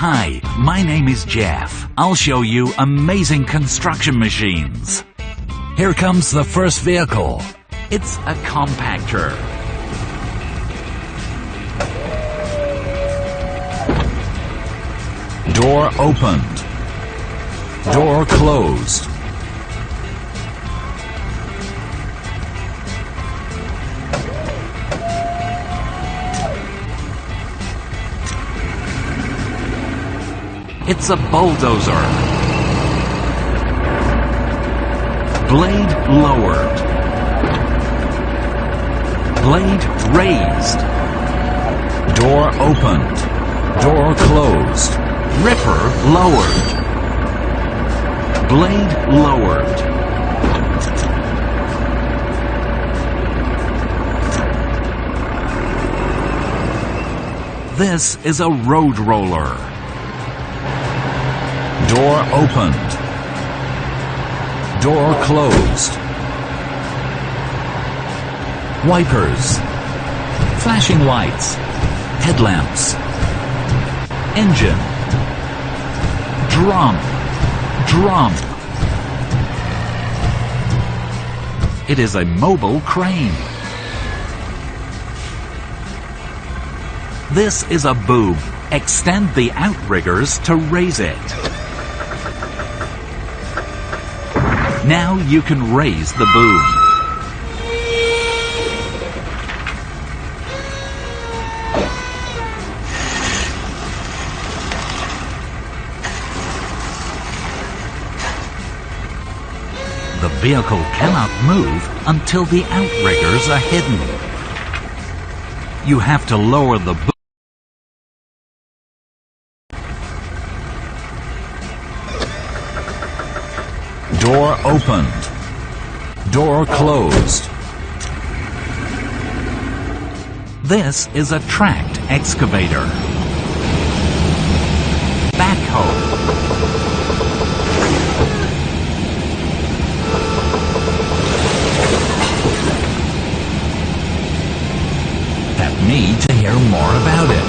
Hi, my name is Jeff. I'll show you amazing construction machines. Here comes the first vehicle. It's a compactor. Door opened. Door closed. It's a bulldozer. Blade lowered. Blade raised. Door opened. Door closed. Ripper lowered. Blade lowered. This is a road roller. Door opened. Door closed. Wipers. Flashing lights. Headlamps. Engine. Drum. Drum. It is a mobile crane. This is a boom. Extend the outriggers to raise it. Now you can raise the boom. The vehicle cannot move until the outriggers are hidden. You have to lower the boom. Door opened. Door closed. This is a tracked excavator. Backhoe. Tap me to hear more about it.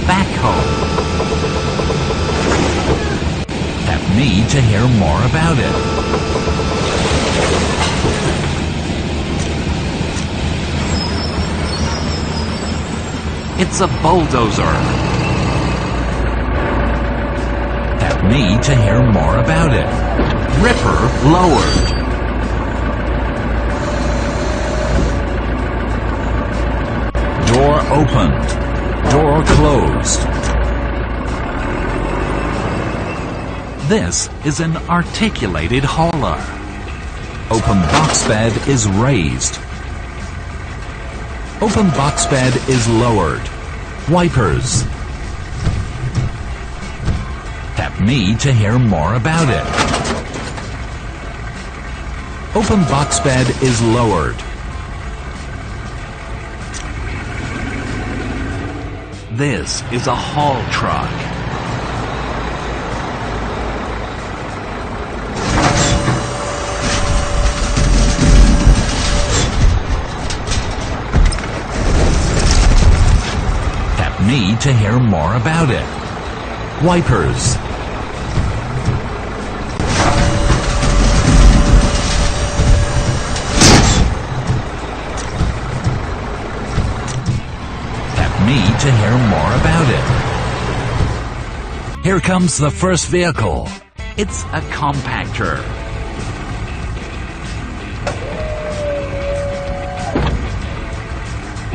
Backhoe. Tap me to hear more about it. It's a bulldozer. Tap me to hear more about it. Ripper lowered. Door opened. Door closed. This is an articulated hauler. Open box bed is raised. Open box bed is lowered. Wipers. Tap me to hear more about it. Open box bed is lowered. This is a haul truck. Tap me to hear more about it. Wipers. Me to hear more about it. Here comes the first vehicle. It's a compactor.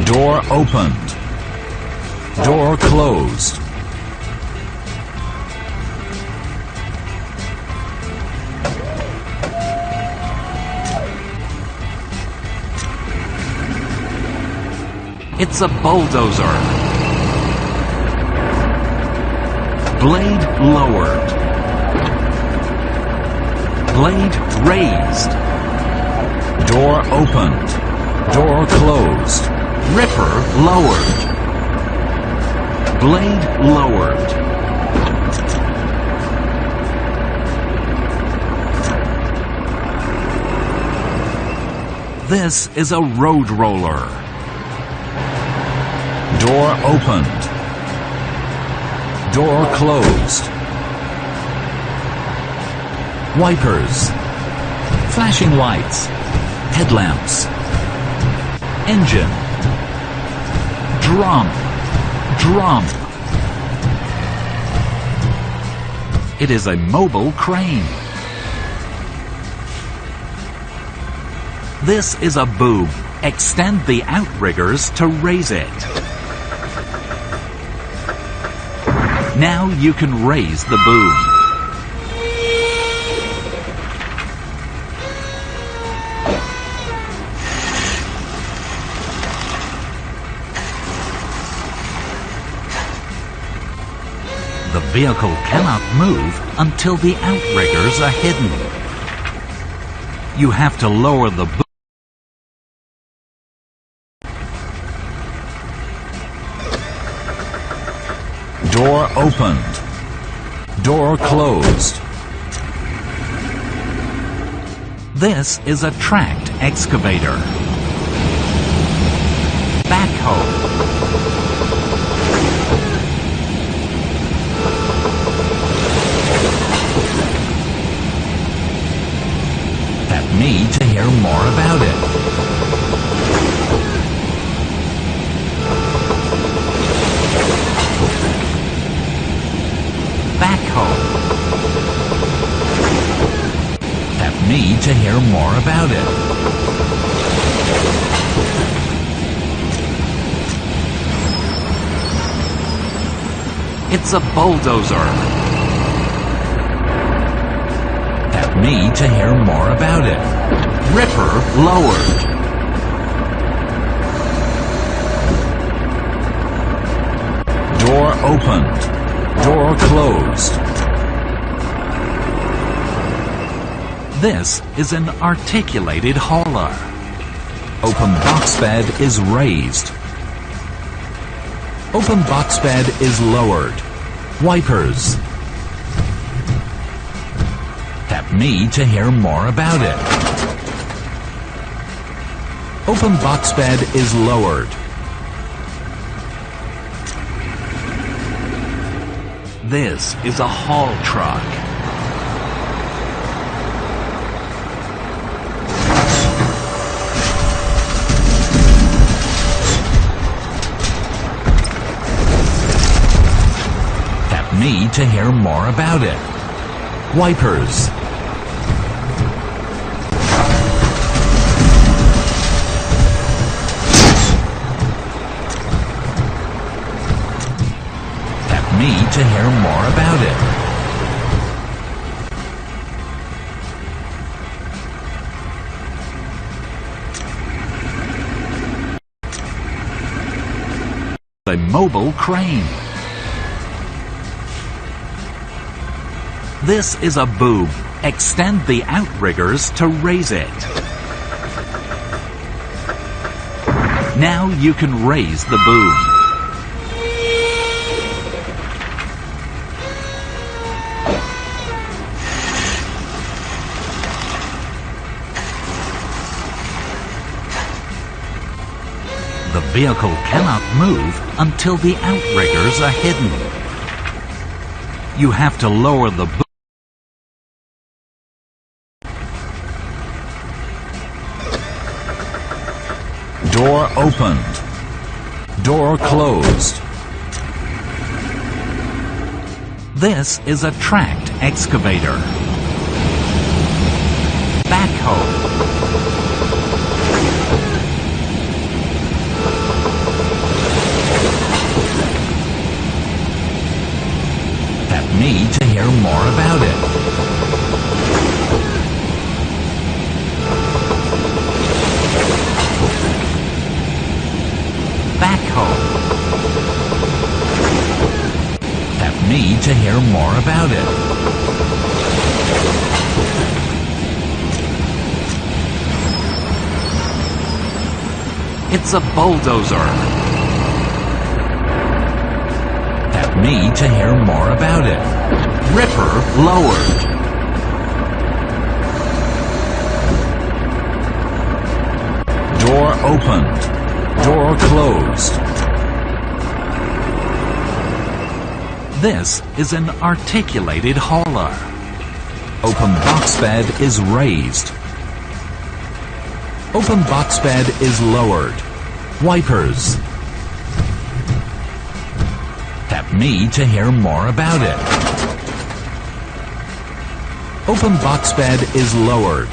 Door opened. Door closed. It's a bulldozer. Blade lowered. Blade raised. Door opened. Door closed. Ripper lowered. Blade lowered. This is a road roller. Door opened. Door closed. Wipers. Flashing lights. Headlamps. Engine. Drum. Drum. It is a mobile crane. This is a boom. Extend the outriggers to raise it. Now you can raise the boom. The vehicle cannot move until the outriggers are hidden. You have to lower the boom. Door opened. Door closed. This is a tracked excavator. Backhoe. Tap me to hear more about it. Backhoe. Tap me to hear more about it. It's a bulldozer. Tap me to hear more about it. Ripper lowered. Door opened. Door closed. This is an articulated hauler. Open box bed is raised. Open box bed is lowered. Wipers. Tap me to hear more about it. Open box bed is lowered. This is a haul truck. Tap me to hear more about it. Wipers. Me to hear more about it. A mobile crane. This is a boom. Extend the outriggers to raise it. Now you can raise the boom. The vehicle cannot move until the outriggers are hidden. You have to lower the boom. Door opened. Door closed. This is a tracked excavator. Backhoe. Tap me to hear more about it. Backhoe. Tap me to hear more about it. It's a bulldozer. Tap me to hear more about it. Ripper lowered. opened. Door closed. This is an articulated hauler. Open box bed is raised. Open box bed is lowered. Wipers. Tap me to hear more about it. Open box bed is lowered.